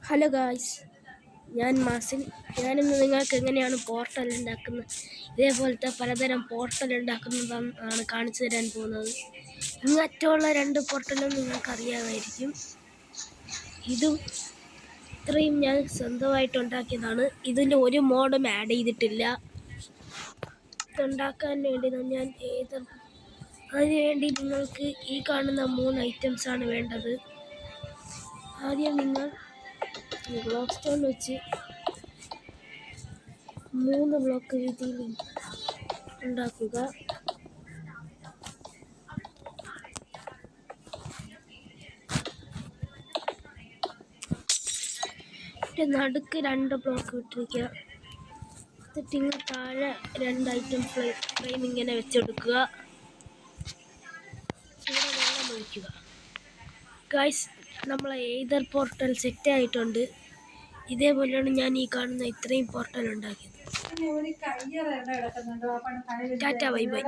Hello guys, ഞാൻ മാസിൻ. ഞാനിന്ന് നിങ്ങൾക്ക് എങ്ങനെയാണ് പോർട്ടൽ ഉണ്ടാക്കുന്നത്, ഇതേപോലത്തെ പലതരം പോർട്ടൽ ഉണ്ടാക്കുന്നതാണ് കാണിച്ചു തരാൻ പോകുന്നത്. ഇങ്ങറ്റുള്ള 2 പോർട്ടലും നിങ്ങൾക്ക് അറിയാമായിരിക്കും. ഇതും ഇത്രയും ഞാൻ സ്വന്തമായിട്ട് ഉണ്ടാക്കിയതാണ്. ഇതിൻ്റെ ഒരു മോഡും ആഡ് ചെയ്തിട്ടില്ല. ഇതുണ്ടാക്കാൻ വേണ്ടി അതിനുവേണ്ടി നിങ്ങൾക്ക് ഈ കാണുന്ന 3 ഐറ്റംസാണ് വേണ്ടത്. ആദ്യം നിങ്ങൾ ബ്ലോക്ക് സ്റ്റോൺ വെച്ച് 3 ബ്ലോക്ക് രീതിയിൽ ഉണ്ടാക്കുക. നടുക്ക് 2 ബ്ലോക്ക് ഇട്ടിരിക്കുക. എന്നിട്ട് താഴെ 2 ഐറ്റം ഫ്രെയിം ഇങ്ങനെ വെച്ചെടുക്കുക. ഇവിടെ വെള്ളം ഒഴിക്കുക. ഗൈസ്, നമ്മളെ എയ്തർ പോർട്ടൽ സെറ്റ് ആയിട്ടുണ്ട്. ഇതേപോലെയാണ് ഞാൻ ഈ കാണുന്ന ഇത്രയും പോർട്ടൽ ഉണ്ടാക്കിയത്. Tata, bye bye.